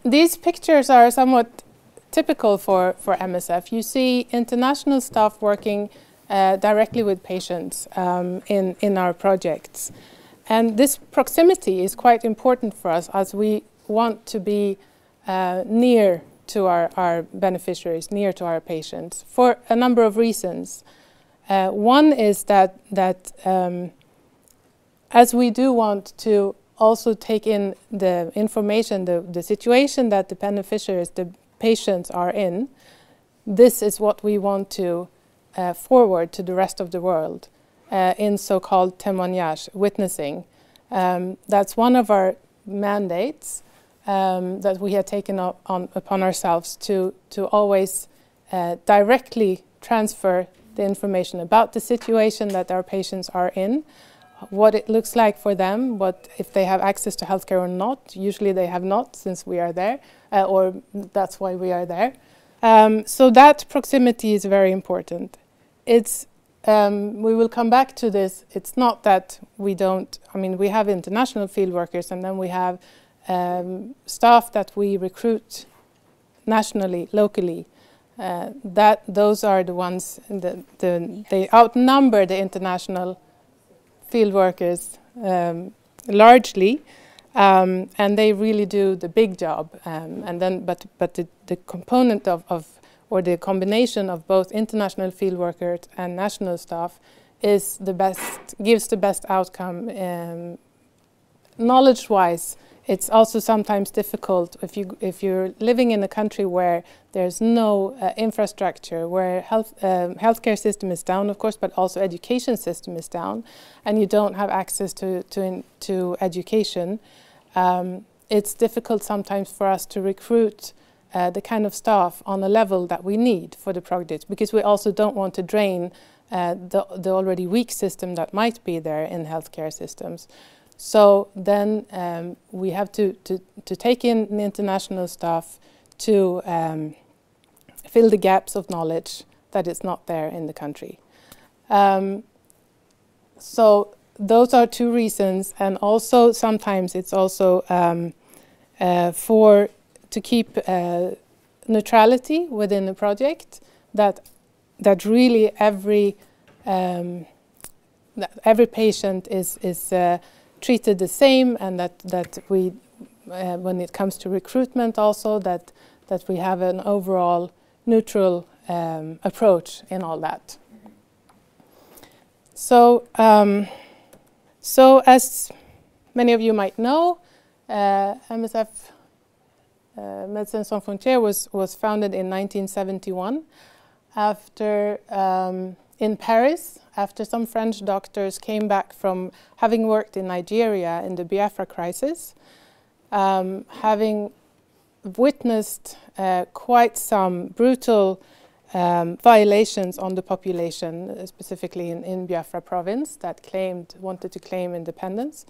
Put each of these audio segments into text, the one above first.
these pictures are somewhat typical for MSF. You see international staff working directly with patients in our projects. And this proximity is quite important for us, as we want to be near to our beneficiaries, near to our patients, for a number of reasons. One is that as we do want to also take in the information, the situation that the beneficiaries, the patients are in, this is what we want to forward to the rest of the world in so-called témoignage, witnessing. That's one of our mandates that we have taken upon ourselves to always directly transfer the information about the situation that our patients are in, what it looks like for them, what if they have access to healthcare or not. Usually they have not, since we are there, or that's why we are there. So that proximity is very important. It's we will come back to this. It's not that we don't, I mean, we have international field workers, and then we have staff that we recruit nationally, locally. Those are the ones, they outnumber the international field workers largely, and they really do the big job. And then, but the component or the combination of both international field workers and national staff is the best, gives the best outcome. Knowledge-wise, it's also sometimes difficult if you're living in a country where there's no infrastructure, where healthcare system is down, of course, but also education system is down, and you don't have access to education. It's difficult sometimes for us to recruit the kind of staff on a level that we need for the projects, because we also don't want to drain the already weak system that might be there in healthcare systems. So then we have to take in the international staff to fill the gaps of knowledge that is not there in the country. So those are two reasons, and also sometimes it's also to keep neutrality within the project, that really every patient is treated the same, and that we, when it comes to recruitment also, that we have an overall neutral approach in all that. So, so as many of you might know, MSF, Médecins Sans Frontières, was founded in 1971 after in Paris, after some French doctors came back from having worked in Nigeria in the Biafra crisis, having witnessed quite some brutal violations on the population, specifically in Biafra province, that wanted to claim independence.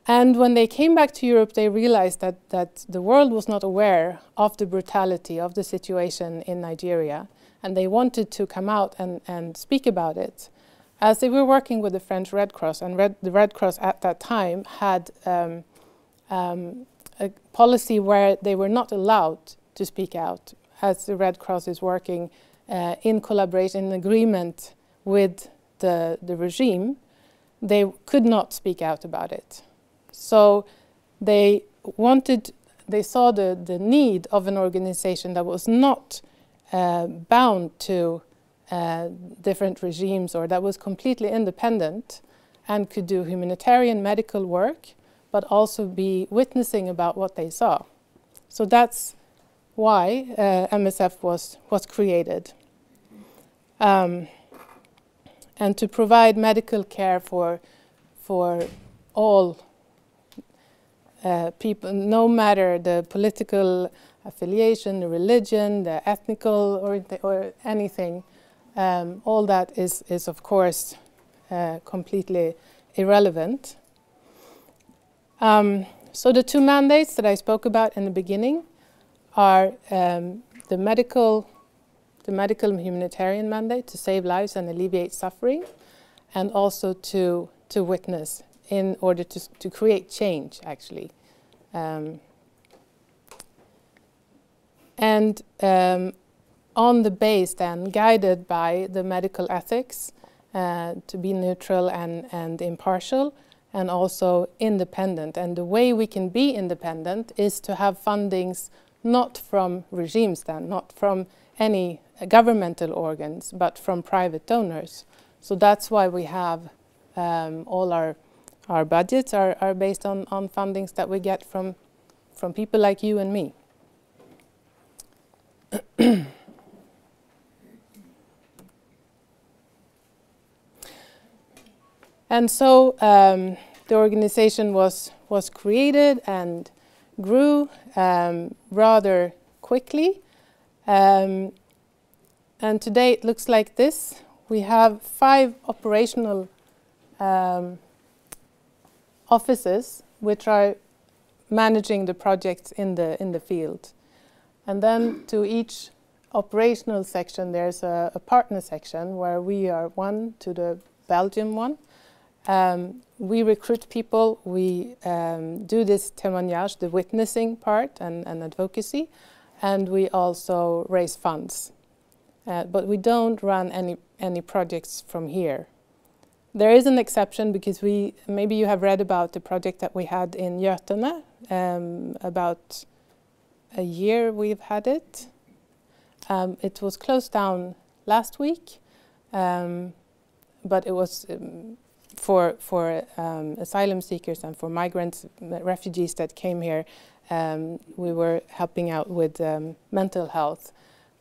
And when they came back to Europe, they realized that the world was not aware of the brutality of the situation in Nigeria, and they wanted to come out and speak about it. As they were working with the French Red Cross, and the Red Cross at that time had a policy where they were not allowed to speak out, as the Red Cross is working in collaboration, in agreement with the regime. They could not speak out about it. So they saw the need of an organization that was not bound to different regimes, or that was completely independent and could do humanitarian medical work, but also be witnessing about what they saw. So that's why MSF was created. And to provide medical care for all people, no matter the political affiliation, the religion, the ethnical, or anything, all that is of course completely irrelevant. So the two mandates that I spoke about in the beginning are the medical and humanitarian mandate, to save lives and alleviate suffering, and also to witness in order to create change, actually. And on the base then, guided by the medical ethics, to be neutral and impartial, and also independent. And the way we can be independent is to have fundings not from regimes then, not from any governmental organs, but from private donors. So that's why we have all our budgets are based on fundings that we get from people like you and me. And so the organization was created and grew rather quickly. And today it looks like this. We have 5 operational offices which are managing the projects in the field. And then to each operational section there's a partner section where we are one to the Belgium one. We recruit people, we do this témoignage, the witnessing part and advocacy, and we also raise funds. But we don't run any projects from here. There is an exception because maybe you have read about the project that we had in Götene. About a year we've had it. It was closed down last week, but it was for asylum seekers and for migrants, refugees that came here. We were helping out with mental health.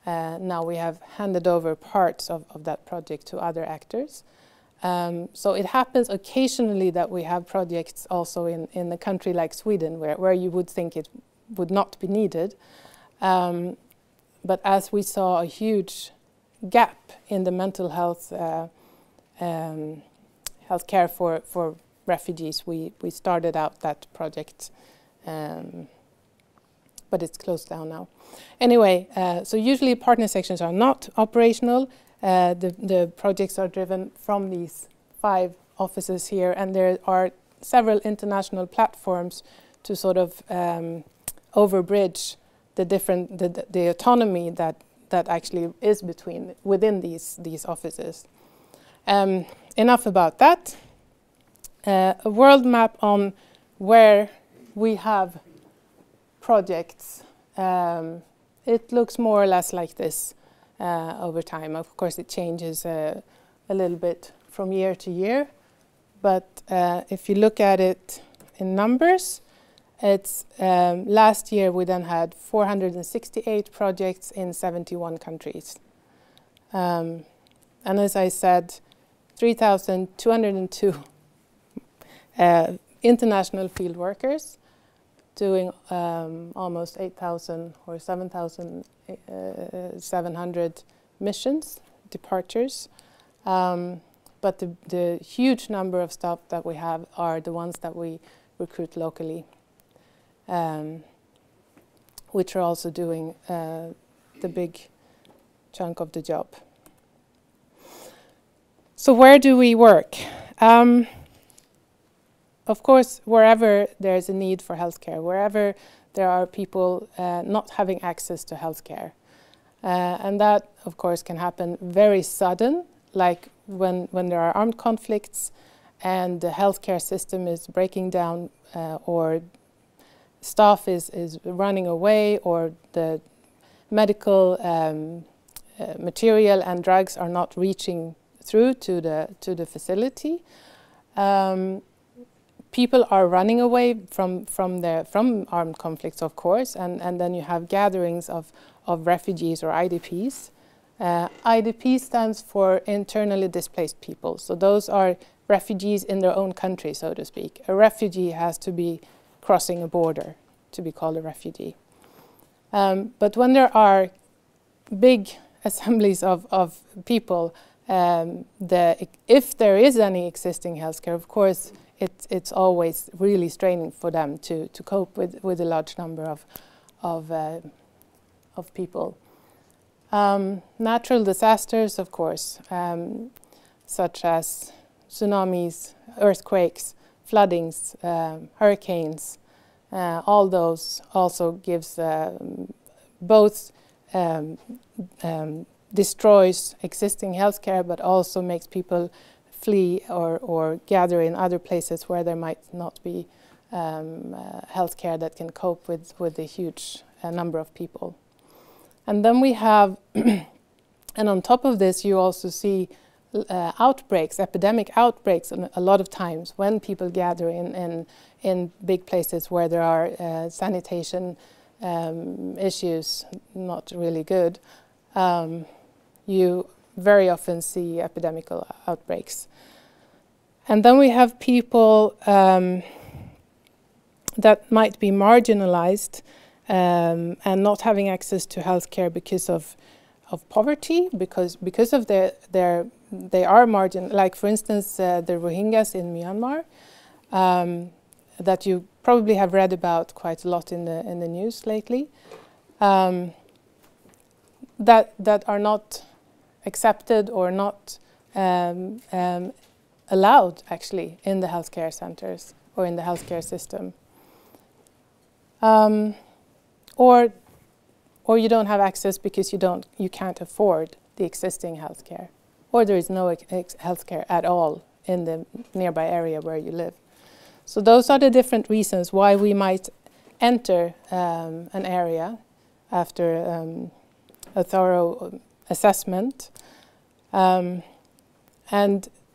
Now we have handed over parts of that project to other actors. So it happens occasionally that we have projects also in a country like Sweden where you would think it would not be needed. But as we saw a huge gap in the mental health healthcare for refugees, we started out that project, but it's closed down now. Anyway, so usually partner sections are not operational. The projects are driven from these 5 offices here, and there are several international platforms to sort of overbridge the autonomy that actually is within these offices. Enough about that. A world map on where we have projects. It looks more or less like this over time. Of course, it changes a little bit from year to year, but if you look at it in numbers, it's last year we then had 468 projects in 71 countries. And as I said, 3,202 international field workers doing almost 8,000 or 7,700 missions, departures. But the huge number of staff that we have are the ones that we recruit locally, which are also doing the big chunk of the job. So where do we work? Of course, wherever there's a need for healthcare, wherever there are people not having access to healthcare. And that, of course, can happen very sudden, like when there are armed conflicts and the healthcare system is breaking down, or staff is running away, or the medical material and drugs are not reaching through to the facility. People are running away from armed conflicts, of course, and then you have gatherings of refugees or IDPs. IDP stands for internally displaced people. So those are refugees in their own country, so to speak. A refugee has to be crossing a border to be called a refugee. But when there are big assemblies of people, if there is any existing healthcare, of course, it's always really straining for them to cope with a large number of people. Natural disasters, of course, such as tsunamis, earthquakes, floodings, hurricanes, all those also gives both destroys existing healthcare, but also makes people flee or gather in other places where there might not be healthcare that can cope with a huge number of people. And then we have, and on top of this, you also see outbreaks, epidemic outbreaks, a lot of times when people gather in big places where there are sanitation issues not really good. You very often see epidemical outbreaks. And then we have people that might be marginalized and not having access to healthcare because of poverty, because of they are margin. Like for instance, the Rohingyas in Myanmar, that you probably have read about quite a lot in the news lately, that are not accepted or not allowed actually in the healthcare centers or in the healthcare system. Or you don't have access because you can't afford the existing healthcare, or there is no healthcare at all in the nearby area where you live. So those are the different reasons why we might enter an area after a thorough assessment. And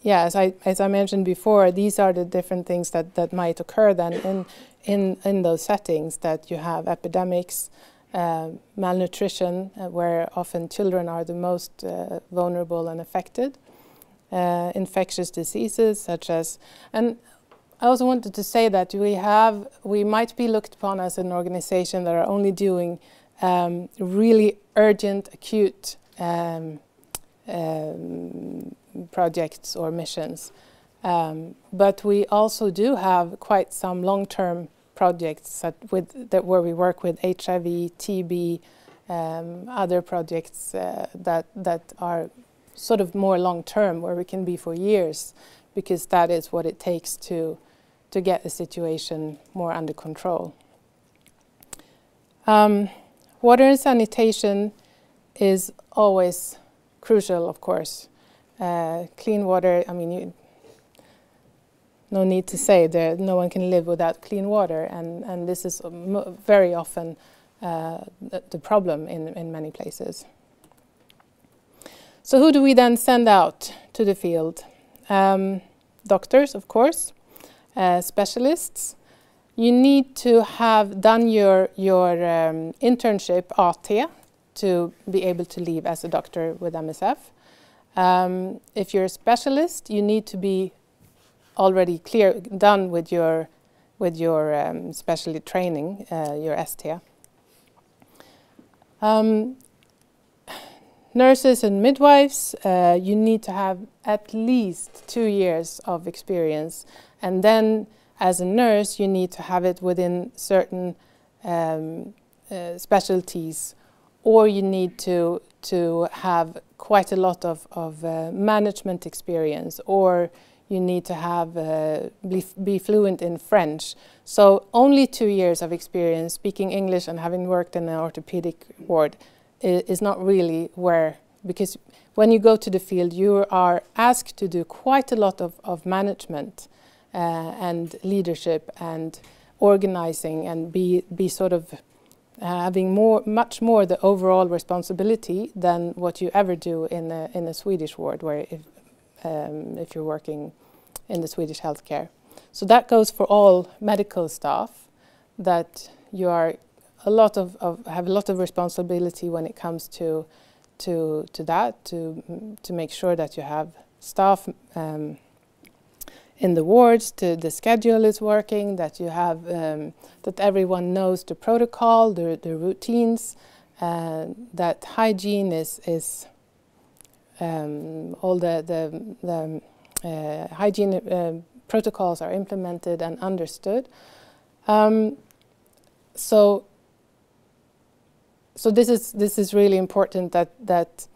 yeah, as I mentioned before, these are the different things that might occur then in those settings, that you have epidemics, malnutrition, where often children are the most vulnerable and affected, infectious diseases such as, and I also wanted to say that we might be looked upon as an organization that are only doing really urgent, acute projects or missions. But we also do have quite some long-term projects where we work with HIV, TB, other projects that are sort of more long-term, where we can be for years, because that is what it takes to get the situation more under control. Water and sanitation is always crucial, of course. Clean water, I mean, no need to say that no one can live without clean water, and this is very often the problem in many places. So who do we then send out to the field? Doctors, of course, specialists. You need to have done your internship, AT, to be able to leave as a doctor with MSF. If you're a specialist, you need to be already done with your specialty training, your ST. Nurses and midwives, you need to have at least 2 years of experience, and then as a nurse you need to have it within certain specialties, or you need to have quite a lot of management experience, or you need to have be fluent in French. So only 2 years of experience speaking English and having worked in an orthopedic ward is not really where, because when you go to the field you are asked to do quite a lot of management and leadership and organizing, and be sort of having much more the overall responsibility than what you ever do in a Swedish ward, where if you're working in the Swedish healthcare. So that goes for all medical staff, that you are have a lot of responsibility when it comes to that, to make sure that you have staff in the wards, the schedule is working, that you have that everyone knows the protocol, the routines, that hygiene is all the hygiene protocols are implemented and understood. So this is really important, that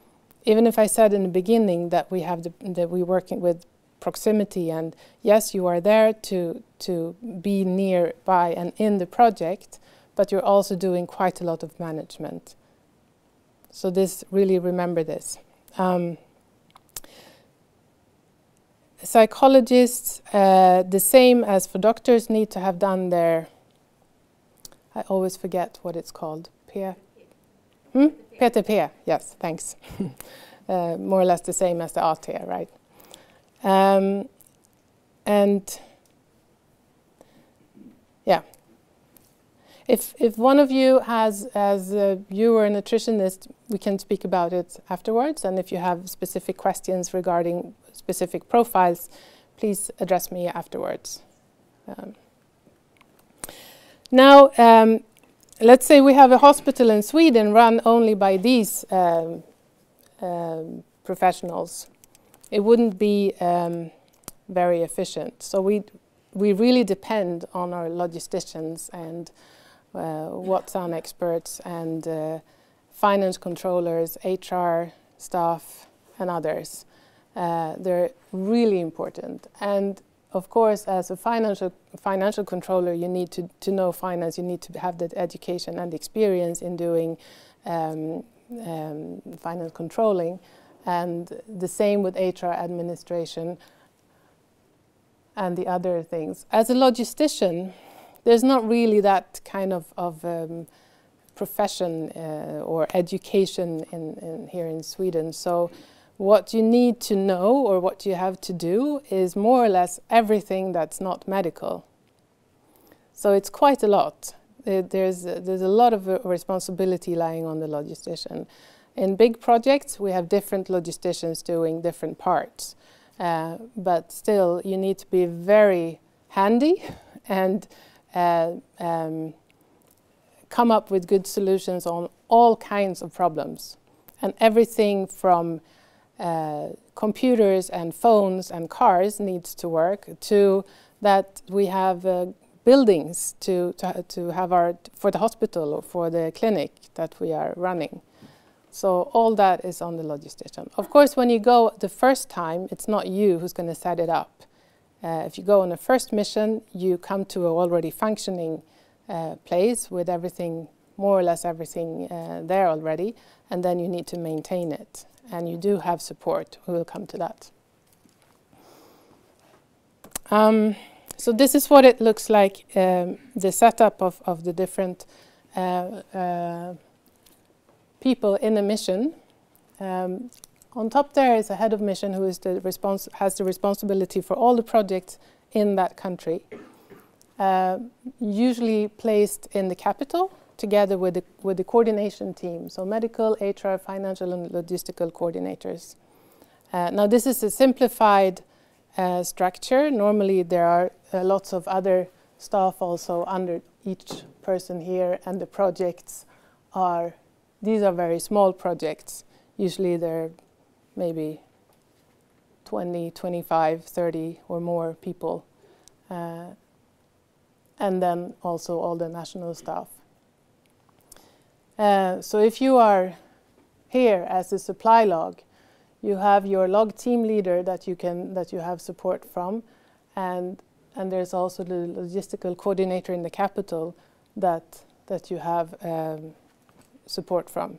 even if I said in the beginning that we have that we're working with proximity, and yes, you are there to be nearby and in the project, but you're also doing quite a lot of management. So this, really remember this. Psychologists, the same as for doctors, need to have done their, I always forget what it's called, PTP, yes, thanks. More or less the same as the AT, right? And yeah, if one of you has, as you were a nutritionist, we can speak about it afterwards. And if you have specific questions regarding specific profiles, please address me afterwards. Now, let's say we have a hospital in Sweden run only by these professionals. It wouldn't be very efficient. So we really depend on our logisticians and Watson experts and finance controllers, HR staff, and others. They're really important. And of course, as a financial controller, you need to know finance. You need to have that education and experience in doing finance controlling. And the same with HR administration and the other things. As a logistician, there's not really that kind of profession or education here in Sweden. So what you need to know or what you have to do is more or less everything that's not medical. So it's quite a lot. There's a lot of responsibility lying on the logistician. In big projects, we have different logisticians doing different parts. But still, you need to be very handy and come up with good solutions on all kinds of problems. And everything from computers and phones and cars needs to work to that we have buildings to have for the hospital or for the clinic that we are running. So all that is on the logistician. Of course, when you go the first time, it's not you who's going to set it up. If you go on a first mission, you come to an already functioning place with everything, more or less everything there already, and then you need to maintain it. And you do have support. We will come to that. So this is what it looks like, the setup of the different people in a mission. On top there is a head of mission who is has the responsibility for all the projects in that country, usually placed in the capital together with the coordination team, so medical, HR, financial and logistical coordinators. Now this is a simplified structure. Normally there are lots of other staff also under each person here, and the projects are, these are very small projects. Usually they're maybe 20, 25, 30 or more people. And then also all the national staff. So if you are here as a supply log, you have your log team leader that you have support from, and there's also the logistical coordinator in the capital that you have support from.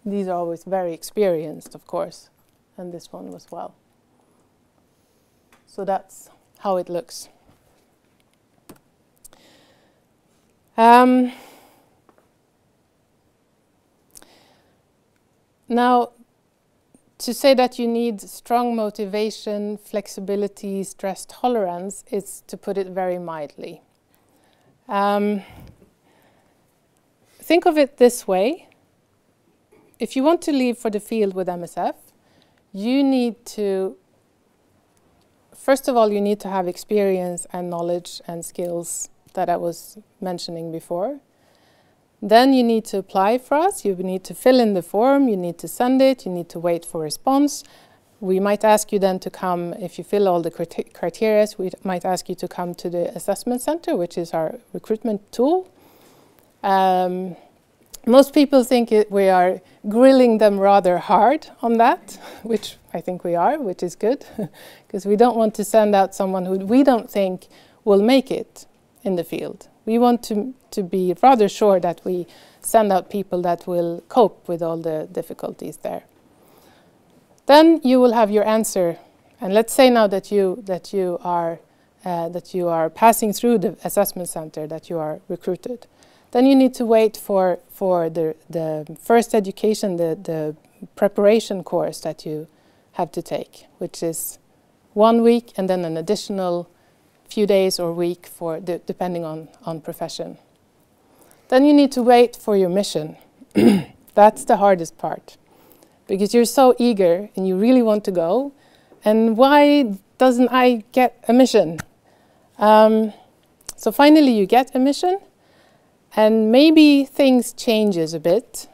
These are always very experienced, of course, and this one as well. So that's how it looks. Now, to say that you need strong motivation, flexibility, stress tolerance is to put it very mildly. Think of it this way. If you want to leave for the field with MSF, you need to, first of all, you need to have experience and knowledge and skills that I was mentioning before. Then you need to apply for us. You need to fill in the form. You need to send it. You need to wait for response. We might ask you then to come, if you fill all the criteria, we might ask you to come to the assessment center, which is our recruitment tool. Most people think we are grilling them rather hard on that, which I think we are, which is good, because we don't want to send out someone who we don't think will make it. in the field. We want to be rather sure that we send out people that will cope with all the difficulties there. Then you will have your answer, and let's say now that you are passing through the assessment center, that you are recruited. Then you need to wait for the first education, the preparation course that you have to take, which is 1 week and then an additional few days or week for depending on profession. Then you need to wait for your mission. That's the hardest part, because you're so eager and you really want to go. And why doesn't I get a mission? So finally you get a mission, and maybe things changes a bit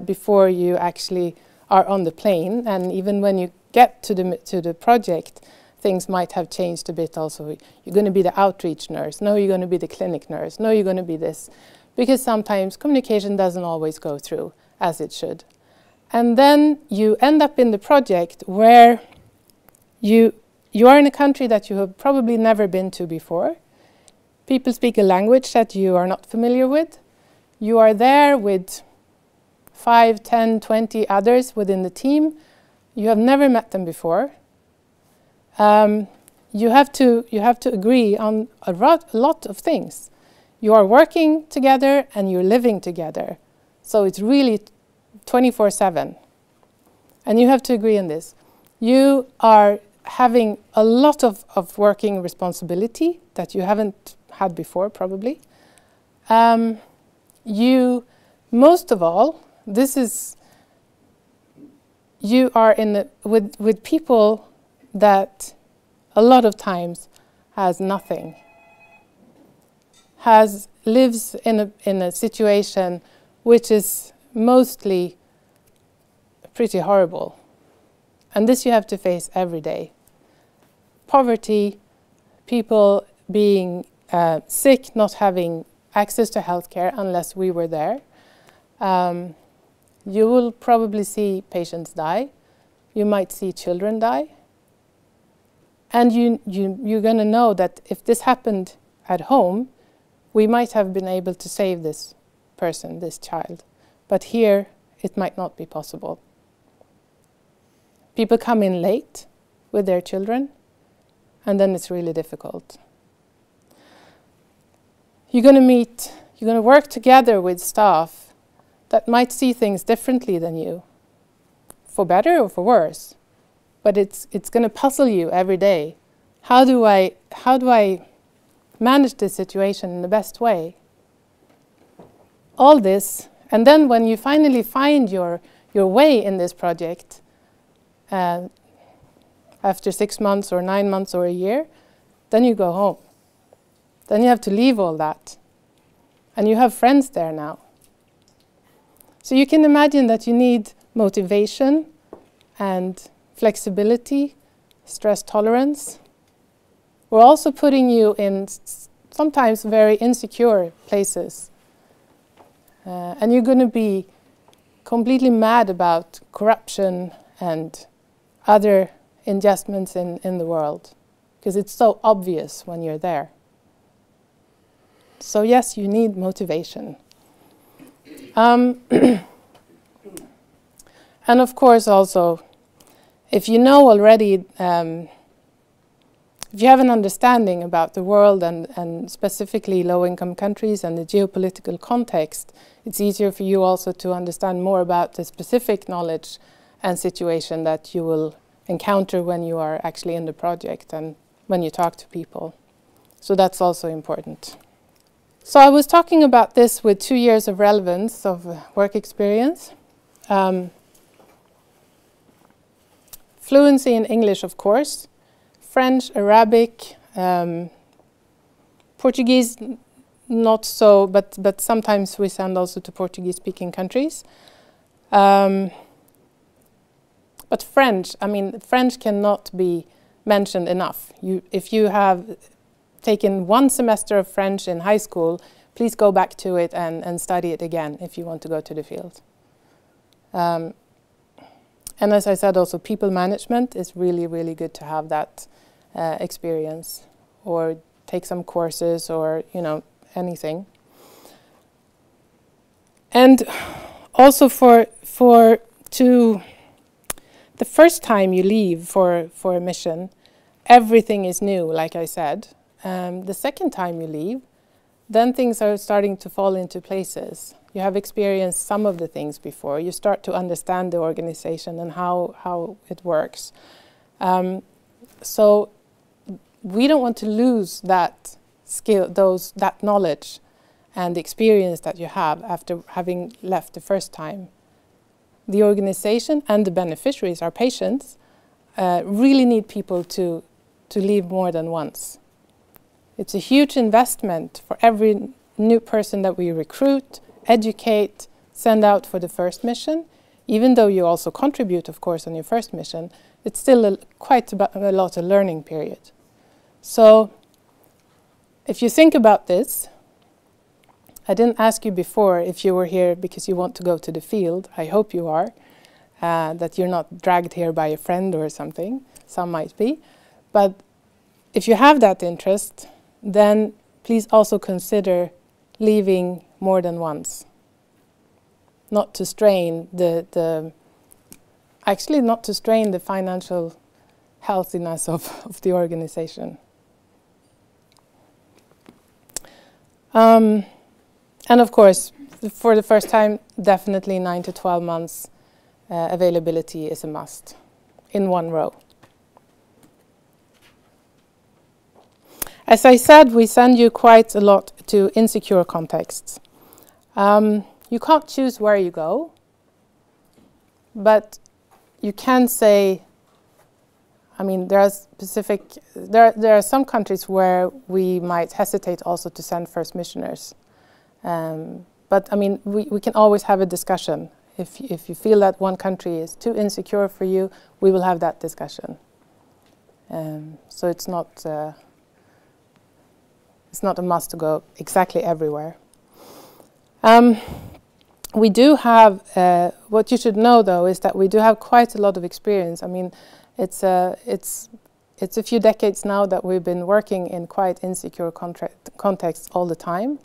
before you actually are on the plane. And even when you get to the project, things might have changed a bit also. You're going to be the outreach nurse. No, you're going to be the clinic nurse. No, you're going to be this. Because sometimes communication doesn't always go through as it should. And then you end up in the project where you are in a country that you have probably never been to before. People speak a language that you are not familiar with. You are there with 5, 10, 20 others within the team. You have never met them before. You have to agree on a lot of things. You are working together and you're living together. So it's really 24/7. And you have to agree on this. You are having a lot of working responsibility that you haven't had before, probably. Most of all, you are with people that a lot of times has nothing, lives in a situation which is mostly pretty horrible. And this you have to face every day. Poverty, people being sick, not having access to healthcare unless we were there. You will probably see patients die. You might see children die. And you're going to know that if this happened at home, we might have been able to save this person, this child. But here, it might not be possible. People come in late with their children, and then it's really difficult. You're going to work together with staff that might see things differently than you, for better or for worse. But it's going to puzzle you every day. How do I manage this situation in the best way? All this, and then when you finally find your way in this project, after 6 months or 9 months or a year, then you go home. Then you have to leave all that. And you have friends there now. So you can imagine that you need motivation and flexibility, stress tolerance. We're also putting you in sometimes very insecure places. And you're going to be completely mad about corruption and other injustices in the world, because it's so obvious when you're there. So yes, you need motivation. And of course also, if you know already, if you have an understanding about the world and specifically low-income countries and the geopolitical context, it's easier for you also to understand more about the specific knowledge and situation that you will encounter when you are actually in the project and when you talk to people. So that's also important. So I was talking about this with 2 years of relevance of work experience. Fluency in English, of course. French, Arabic, Portuguese, not so, but sometimes we send also to Portuguese-speaking countries. But French, I mean, French cannot be mentioned enough. If you have taken 1 semester of French in high school, please go back to it and study it again if you want to go to the field. And as I said, also people management is really, really good to have that experience, or take some courses or, you know, anything. And also the first time you leave for a mission, everything is new, like I said. The second time you leave, then things are starting to fall into places. You have experienced some of the things before. You start to understand the organization and how it works. So we don't want to lose that skill, that knowledge and the experience that you have after having left the first time. The organization and the beneficiaries, our patients, really need people to leave more than once. It's a huge investment for every new person that we recruit, educate, send out for the first mission. Even though you also contribute, of course, on your first mission, it's still quite a lot of learning period. So if you think about this, I didn't ask you before if you were here because you want to go to the field. I hope you are, that you're not dragged here by a friend or something. Some might be. But if you have that interest, then please also consider leaving more than once. Not to strain actually not to strain the financial healthiness of the organization. And of course, for the first time, definitely 9 to 12 months availability is a must in one row. As I said, we send you quite a lot to insecure contexts. You can't choose where you go, but you can say, I mean, there are some countries where we might hesitate also to send first missioners. But I mean, we can always have a discussion. If you feel that one country is too insecure for you, we will have that discussion. So it's not a must to go exactly everywhere. We do have, what you should know though, is that we do have quite a lot of experience. I mean, it's a few decades now that we've been working in quite insecure contexts all the time.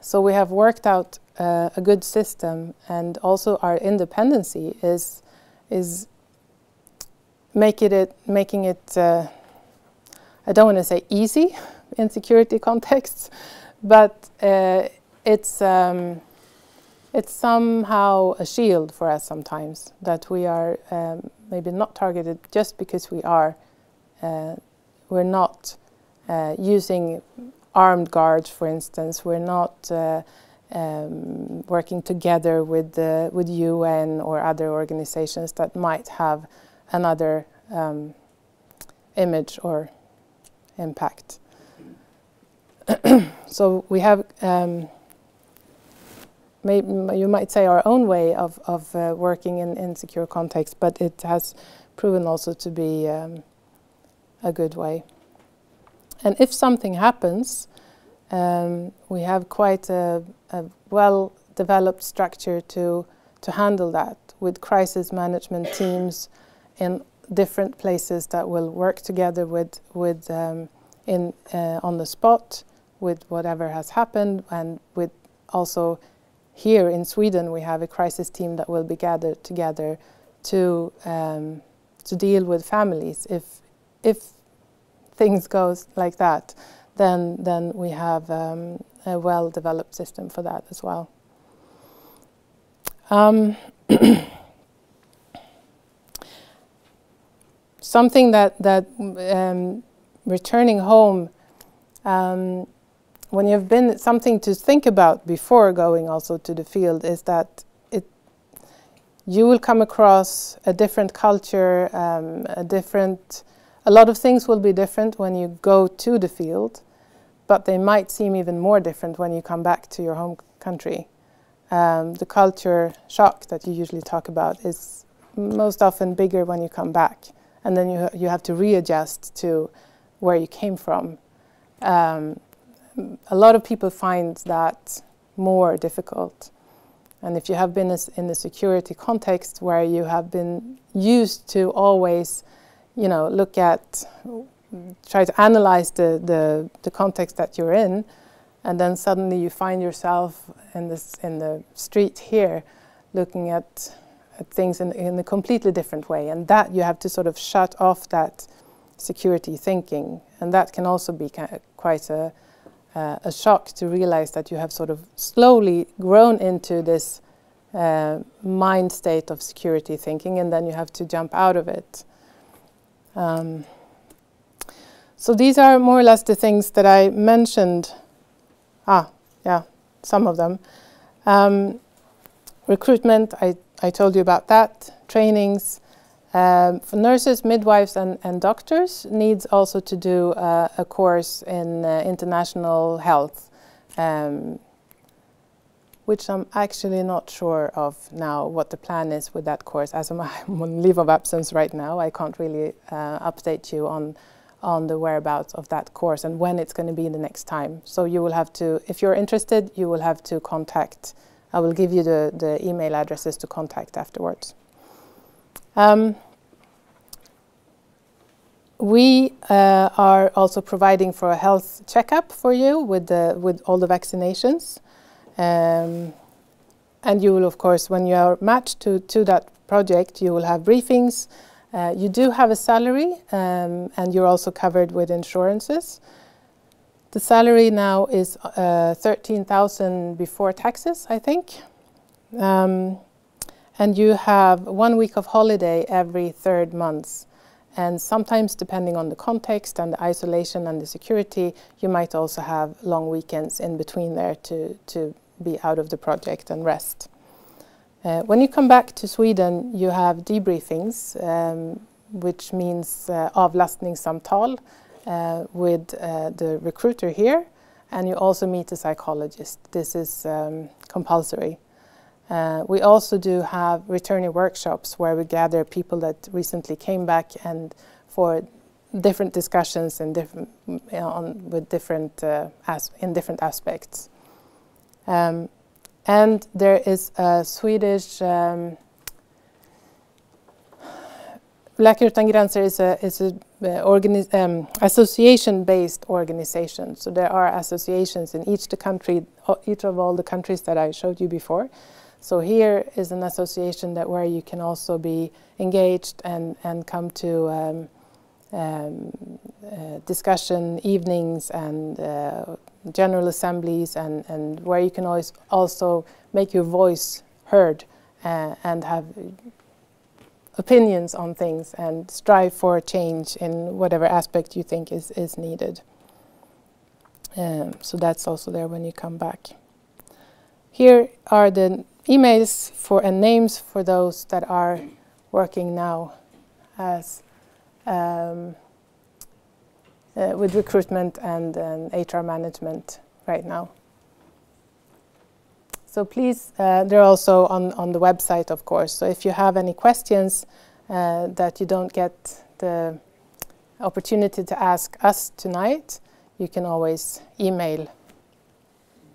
So we have worked out a good system, and also our independency is making it I don't want to say easy in security contexts, but it's somehow a shield for us sometimes, that we are maybe not targeted just because we're not using armed guards, for instance. We're not working together with UN or other organizations that might have another image or impact. So we have, you might say, our own way of working in secure contexts, but it has proven also to be a good way. And if something happens, we have quite a well-developed structure to handle that, with crisis management teams in different places that will work together on the spot with whatever has happened, and with also here in Sweden we have a crisis team that will be gathered together to deal with families. If things goes like that, then we have a well-developed system for that as well. Something that returning home, when you've been, something to think about before going also to the field is that you will come across a different culture, a lot of things will be different when you go to the field, but they might seem even more different when you come back to your home country. The culture shock that you usually talk about is most often bigger when you come back, and then you have to readjust to where you came from. A lot of people find that more difficult. And if you have been in a security context where you have been used to always, look at try to analyze the context that you're in, and then suddenly you find yourself in the street here, looking at things in a completely different way, and that you have to sort of shut off that security thinking, and that can also be quite a shock to realize that you have sort of slowly grown into this mind state of security thinking, and then you have to jump out of it. So these are more or less the things that I mentioned. Yeah, some of them. Recruitment, I told you about that. Trainings. For nurses, midwives and doctors needs also to do a course in international health, which I'm actually not sure of now what the plan is with that course. As I'm on leave of absence right now, I can't really update you on the whereabouts of that course and when it's going to be the next time. So you will have to, if you're interested, you will have to contact. I will give you the email addresses to contact afterwards. We are also providing for a health checkup for you with all the vaccinations. And you will, of course, when you are matched to that project, you will have briefings. You do have a salary, and you're also covered with insurances. The salary now is 13,000 before taxes, I think. And you have 1 week of holiday every 3rd month. And sometimes, depending on the context and the isolation and the security, you might also have long weekends in between there to be out of the project and rest. When you come back to Sweden, you have debriefings, which means avlastningssamtal with the recruiter here, and you also meet a psychologist. This is compulsory. We also do have returnee workshops where we gather people that recently came back and for different discussions in different different aspects. And there is a Swedish Läkare Utan Gränser is a association-based organization. So there are associations in each of all the countries that I showed you before. So here is an association where you can also be engaged and come to discussion evenings and general assemblies, and where you can always also make your voice heard and have opinions on things and strive for change in whatever aspect you think is needed. So that's also there when you come back. Here are the emails and names for those that are working now as with recruitment and HR management right now. So please, they're also on the website, of course. So if you have any questions that you don't get the opportunity to ask us tonight, you can always email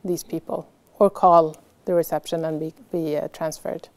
these people or call the reception and be transferred.